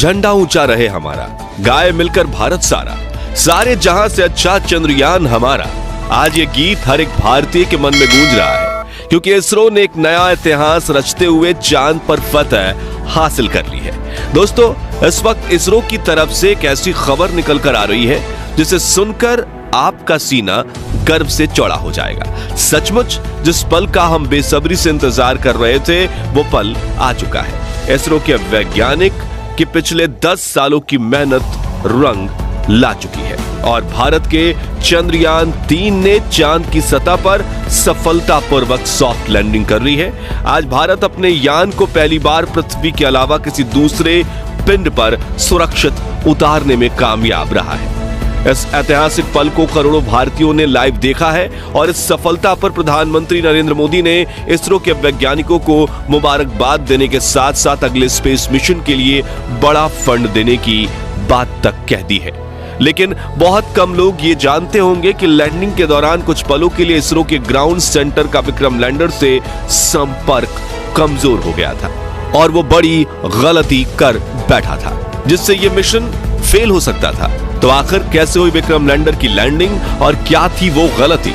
झंडा ऊंचा रहे हमारा, गाए मिलकर भारत सारा, सारे जहां से अच्छा चंद्रयान हमारा। आज ये गीत हर एक भारतीय के मन में गूंज रहा है, क्योंकि इसरो ने एक नया इतिहास रचते हुए चांद पर फतह हासिल कर ली है। दोस्तों, इस वक्त इसरो की तरफ से एक ऐसी खबर निकल कर आ रही है जिसे सुनकर आपका सीना गर्व से चौड़ा हो जाएगा। सचमुच जिस पल का हम बेसब्री से इंतजार कर रहे थे, वो पल आ चुका है। इसरो के वैज्ञानिक की पिछले 10 सालों की मेहनत रंग ला चुकी है और भारत के चंद्रयान 3 ने चांद की सतह पर सफलतापूर्वक सॉफ्ट लैंडिंग कर ली है। आज भारत अपने यान को पहली बार पृथ्वी के अलावा किसी दूसरे पिंड पर सुरक्षित उतारने में कामयाब रहा है। इस ऐतिहासिक पल को करोड़ों भारतीयों ने लाइव देखा है और इस सफलता पर प्रधानमंत्री नरेंद्र मोदी ने इसरो के वैज्ञानिकों को मुबारकबाद देने के साथ साथ अगले स्पेस मिशन के लिए बड़ा फंड देने की बात तक कह दी है। लेकिन बहुत कम लोग ये जानते होंगे कि लैंडिंग के दौरान कुछ पलों के लिए इसरो के ग्राउंड सेंटर का विक्रम लैंडर से संपर्क कमजोर हो गया था और वो बड़ी गलती कर बैठा था, जिससे ये मिशन फेल हो सकता था। तो आखिर कैसे हुई विक्रम लैंडर की लैंडिंग और क्या थी वो गलती,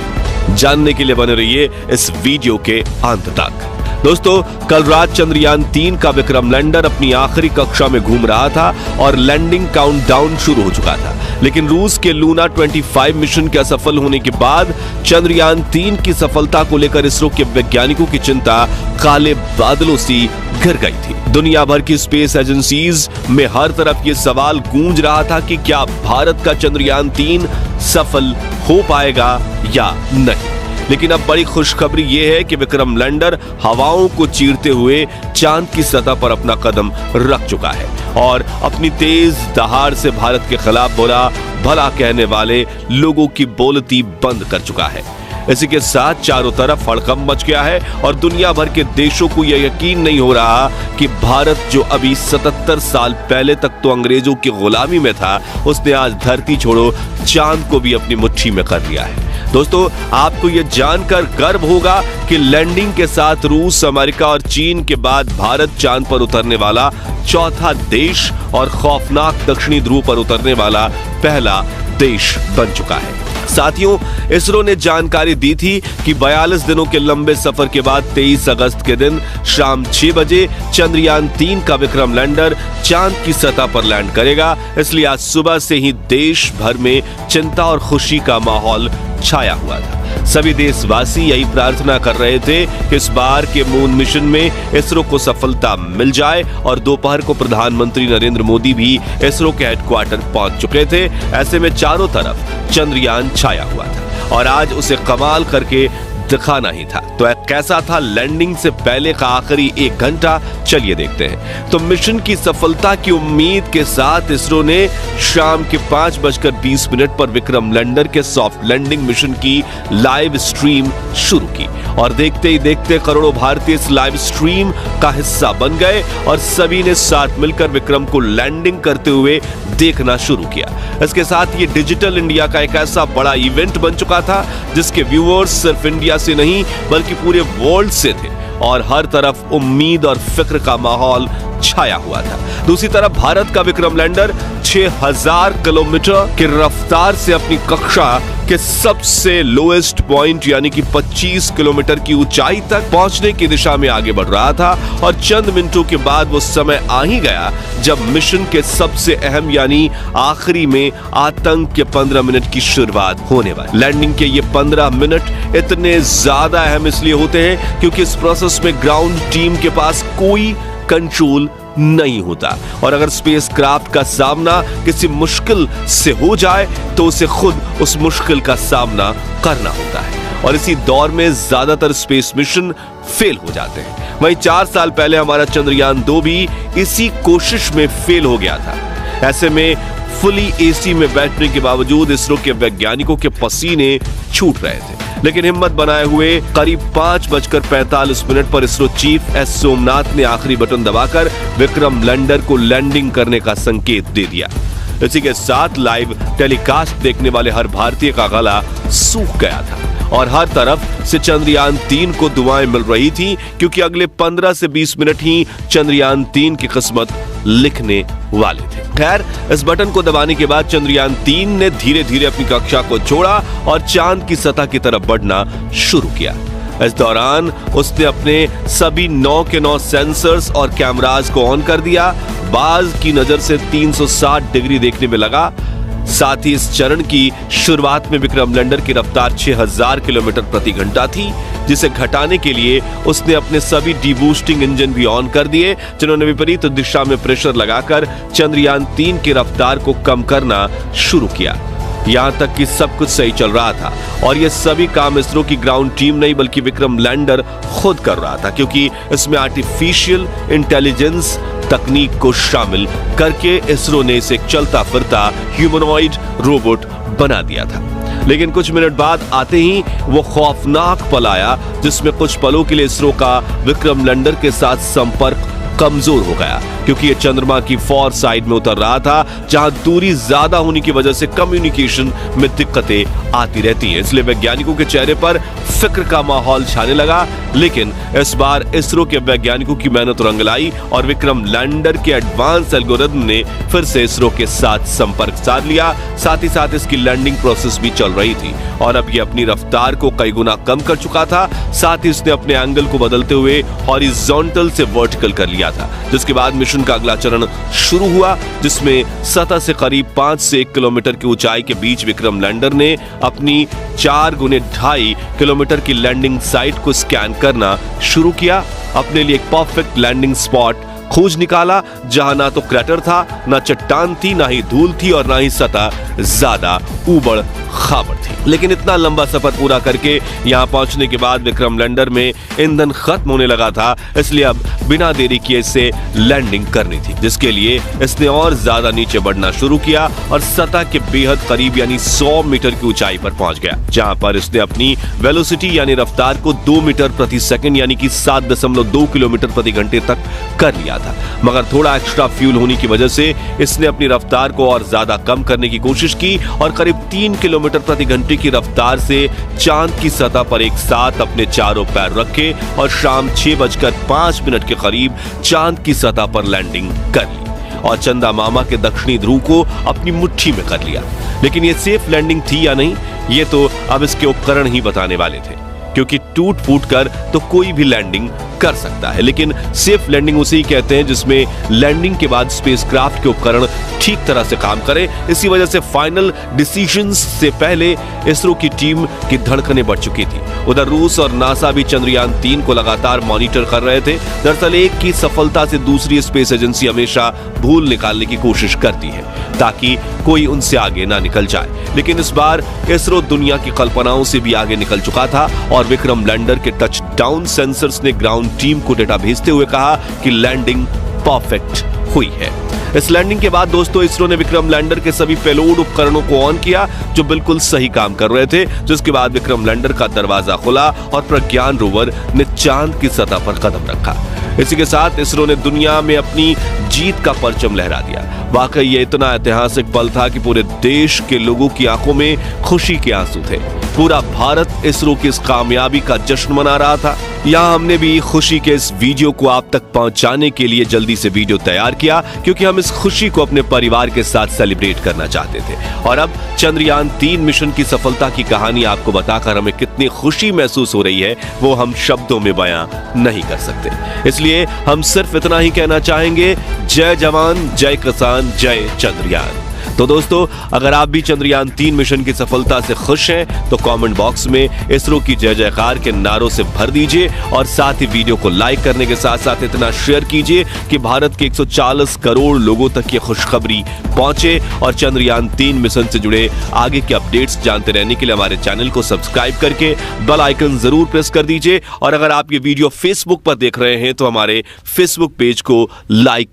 जानने के लिए बने रहिए इस वीडियो के अंत तक। दोस्तों, कल रात चंद्रयान 3 का विक्रम लैंडर अपनी आखिरी कक्षा में घूम रहा था और लैंडिंग काउंटडाउन शुरू हो चुका था। लेकिन रूस के लूना 25 मिशन के असफल होने के बाद चंद्रयान 3 की सफलता को लेकर इसरो के वैज्ञानिकों की चिंता काले बादलों सी घिर गई थी। दुनिया भर की स्पेस एजेंसीज में हर तरफ ये सवाल गूंज रहा था कि क्या भारत का चंद्रयान 3 सफल हो पाएगा या नहीं। लेकिन अब बड़ी खुशखबरी ये है कि विक्रम लैंडर हवाओं को चीरते हुए चांद की सतह पर अपना कदम रख चुका है और अपनी तेज दहाड़ से भारत के खिलाफ बुरा भला कहने वाले लोगों की बोलती बंद कर चुका है। इसी के साथ चारों तरफ हड़कंप मच गया है और दुनिया भर के देशों को यह यकीन नहीं हो रहा कि भारत, जो अभी 77 साल पहले तक तो अंग्रेजों की गुलामी में था, उसने आज धरती छोड़ो चांद को भी अपनी मुट्ठी में कर लिया है। दोस्तों, आपको यह जानकर गर्व होगा कि लैंडिंग के साथ रूस, अमेरिका और चीन के बाद भारत चांद पर उतरने वाला चौथा देश और खौफनाक दक्षिणी ध्रुव पर उतरने वाला पहला देश बन चुका है। साथियों, इसरो ने जानकारी दी थी कि 42 दिनों के लंबे सफर के बाद 23 अगस्त के दिन शाम 6 बजे चंद्रयान 3 का विक्रम लैंडर चांद की सतह पर लैंड करेगा। इसलिए आज सुबह से ही देश भर में चिंता और खुशी का माहौल छाया हुआ था। सभी देशवासी यही प्रार्थना कर रहे थे कि इस बार के मून मिशन में इसरो को सफलता मिल जाए और दोपहर को प्रधानमंत्री नरेंद्र मोदी भी इसरो के हेडक्वार्टर पहुंच चुके थे। ऐसे में चारों तरफ चंद्रयान छाया हुआ था और आज उसे कमाल करके दिखाना ही था। तो कैसा था लैंडिंग से पहले का आखिरी 1 घंटा, चलिए देखते हैं। तो मिशन की सफलता की उम्मीद के साथ इसरो ने शाम के 5:20 पर विक्रम लैंडर के सॉफ्ट लैंडिंग मिशन की लाइव स्ट्रीम शुरू की और देखते ही देखते करोड़ों भारतीय इस लाइव स्ट्रीम का हिस्सा बन गए और सभी ने साथ मिलकर विक्रम को लैंडिंग करते हुए देखना शुरू किया। इसके साथ ये डिजिटल इंडिया का एक ऐसा बड़ा इवेंट बन चुका था जिसके व्यूअर्स सिर्फ इंडिया से नहीं बल्कि पूरे वर्ल्ड से थे और हर तरफ उम्मीद और फिक्र का माहौल छाया हुआ था। दूसरी तरफ भारत का विक्रम लैंडर 6000 किलोमीटर की रफ्तार से अपनी कक्षा के सबसे लोएस्ट पॉइंट यानी कि 25 किलोमीटर की ऊंचाई तक पहुंचने की दिशा में आगे बढ़ रहा था और चंद मिनटों के बाद वो समय आ ही गया जब मिशन के सबसे अहम यानी आखिरी में आतंक के 15 मिनट की शुरुआत होने वाली। लैंडिंग के ये 15 मिनट इतने ज्यादा अहम इसलिए होते हैं क्योंकि इस प्रोसेस में ग्राउंड टीम के पास कोई कंट्रोल नहीं होता और अगर स्पेसक्राफ्ट का सामना किसी मुश्किल से हो जाए तो उसे खुद उस मुश्किल का सामना करना होता है और इसी दौर में ज्यादातर स्पेस मिशन फेल हो जाते हैं। वहीं 4 साल पहले हमारा चंद्रयान 2 भी इसी कोशिश में फेल हो गया था। ऐसे में फुली एसी में बैठने के बावजूद इसरो के वैज्ञानिकों के पसीने छूट रहे थे, लेकिन हिम्मत बनाए हुए करीब 5:45 पर इसरो चीफ एस सोमनाथ ने आखिरी बटन दबाकर विक्रम लैंडर को लैंडिंग करने का संकेत दे दिया। इसी के साथ लाइव टेलीकास्ट देखने वाले हर भारतीय का गला सूख गया था और हर तरफ से चंद्रयान 3 को दुआएं मिल रही थी, क्योंकि अगले 15 से 20 मिनट ही चंद्रयान 3 की किस्मत लिखने वाले थे। खैर, इस बटन को दबाने के बाद चंद्रयान 3 ने धीरे धीरे अपनी कक्षा को छोड़ा और चांद की सतह की तरफ बढ़ना शुरू किया। इस दौरान उसने अपने सभी 9 के 9 सेंसर्स और कैमरास को ऑन कर दिया। बाज की नजर से 360 डिग्री देखने में लगा। साथ ही इस चरण की शुरुआत में विक्रम लैंडर की रफ्तार 6000 किलोमीटर प्रति घंटा थी, जिसे घटाने के लिए उसने अपने सभी डीबूस्टिंग इंजन भी ऑन कर दिए, जिन्होंने विपरीत दिशा में प्रेशर लगाकर चंद्रयान 3 की रफ्तार को कम करना शुरू किया। यहां तक कि सब कुछ सही चल रहा था और ये सभी काम इसरो की ग्राउंड टीम नहीं बल्कि विक्रम लैंडर खुद कर रहा था, क्योंकि इसमें आर्टिफिशियल इंटेलिजेंस तकनीक को शामिल करके इसरो ने इसे एक चलता फिरता ह्यूमनॉइड रोबोट बना दिया था। लेकिन कुछ मिनट बाद आते ही वो खौफनाक पल आया, जिसमें कुछ पलों के लिए इसरो का विक्रम लैंडर के साथ संपर्क कमजोर हो गया, क्योंकि ये चंद्रमा की फॉर साइड में उतर रहा था, जहां दूरी ज्यादा होने की वजह से कम्युनिकेशन में दिक्कतें आती रहती हैं। इसलिए वैज्ञानिकों के चेहरे पर फिक्र का माहौल छाने लगा। लेकिन इस बार इसरो के वैज्ञानिकों की मेहनत रंग लाई और विक्रम लैंडर के एडवांस एल्गोरिथम ने फिर से इसरो के साथ संपर्क साध लिया। साथ ही साथ इसकी लैंडिंग प्रोसेस भी चल रही थी और अब ये अपनी रफ्तार को कई गुना कम कर चुका था। साथ ही इसने अपने एंगल को बदलते हुए हॉरिजॉन्टल से वर्टिकल कर लिया था, जिसके बाद मिशन का अगला चरण शुरू हुआ, जिसमें सतह से करीब 5 से 1 किलोमीटर की ऊंचाई के बीच विक्रम लैंडर ने अपनी 4 गुने 2.5 किलोमीटर की लैंडिंग साइट को स्कैन करना शुरू किया। अपने लिए एक परफेक्ट लैंडिंग स्पॉट खोज निकाला, जहां ना तो क्रैटर था, ना चट्टान थी, ना ही धूल थी और ना ही सतह ज्यादा ऊबड़ खाबड़ थी। लेकिन इतना लंबा सफर पूरा करके यहां पहुंचने के बाद विक्रम लैंडर में ईंधन खत्म होने लगा था, इसलिए अब बिना देरी किए इसे लैंडिंग करनी थी, जिसके लिए इसने और ज्यादा नीचे बढ़ना शुरू किया और सतह के बेहद करीब यानी 100 मीटर की ऊंचाई पर पहुंच गया, जहां पर इसने अपनी वेलोसिटी यानी रफ्तार को 2 मीटर प्रति सेकंड यानी कि 7.2 किलोमीटर प्रति घंटे तक कर लिया था। मगर थोड़ा एक्स्ट्रा फ्यूल होने की वजह से इसने अपनी रफ्तार को और ज्यादा कम करने की कोशिश की और करीब 3 किलोमीटर प्रति घंटे की रफ्तार से चांद की सतह पर एक साथ अपने चारों पैर रखे और शाम 6:05 के करीब चांद की सतह पर लैंडिंग कर ली और चंदा मामा के दक्षिणी ध्रुव को अपनी मुट्ठी में कर लिया। लेकिन ये सेफ लैंडिंग थी या नहीं, ये तो अब इसके उपकरण ही बताने वाले थे, क्योंकि टूट फूट कर तो कोई भी लैंडिंग कर सकता है, लेकिन सेफ लैंडिंग उसे ही कहते हैं जिसमें लैंडिंग के बाद स्पेसक्राफ्ट के उपकरण ठीक तरह से काम करें। इसी वजह से फाइनल डिसीजंस से पहले इसरो की टीम की धड़कनें बढ़ चुकी थी। उधर रूस और नासा भी चंद्रयान 3 को लगातार मॉनिटर कर रहे थे। दरअसल एक की सफलता से दूसरी स्पेस एजेंसी हमेशा भूल निकालने की कोशिश करती है ताकि कोई उनसे आगे ना निकल जाए, लेकिन इस बार इसरो दुनिया की कल्पनाओं से भी आगे निकल चुका था और विक्रम लैंडर के टच डाउन सेंसर्स ने ग्राउंड टीम को डेटा भेजते हुए कहा कि लैंडिंग परफेक्ट हुई है। इस लैंडिंग के बाद दोस्तों इसरो ने विक्रम लैंडर के सभी पेलोड उपकरणों को ऑन किया जो बिल्कुल सही काम कर रहे थे, जिसके बाद विक्रम लैंडर का दरवाजा खुला और प्रज्ञान रोवर ने चांद की सतह पर कदम रखा। इसी के साथ इसरो ने दुनिया में अपनी जीत का परचम लहरा दिया। वाकई ये इतना ऐतिहासिक पल था कि पूरे देश के लोगों की आंखों में खुशी के आंसू थे। पूरा भारत इसरो की इस कामयाबी का जश्न मना रहा था। यहाँ हमने भी खुशी के इस वीडियो को आप तक पहुंचाने के लिए जल्दी से वीडियो तैयार किया, क्योंकि हम इस खुशी को अपने परिवार के साथ सेलिब्रेट करना चाहते थे। और अब चंद्रयान 3 मिशन की सफलता की कहानी आपको बताकर हमें कितनी खुशी महसूस हो रही है वो हम शब्दों में बयां नहीं कर सकते। इसलिए हम सिर्फ इतना ही कहना चाहेंगे, जय जवान, जय किसान, जय चंद्रयान। तो दोस्तों, अगर आप भी चंद्रयान 3 मिशन की सफलता से खुश हैं तो कमेंट बॉक्स में इसरो की जय जयकार के नारों से भर दीजिए और साथ ही वीडियो को लाइक करने के साथ साथ इतना शेयर कीजिए कि भारत के 140 करोड़ लोगों तक ये खुशखबरी पहुंचे। और चंद्रयान 3 मिशन से जुड़े आगे के अपडेट्स जानते रहने के लिए हमारे चैनल को सब्सक्राइब करके बेल आइकन जरूर प्रेस कर दीजिए। और अगर आप ये वीडियो फेसबुक पर देख रहे हैं तो हमारे फेसबुक पेज को लाइक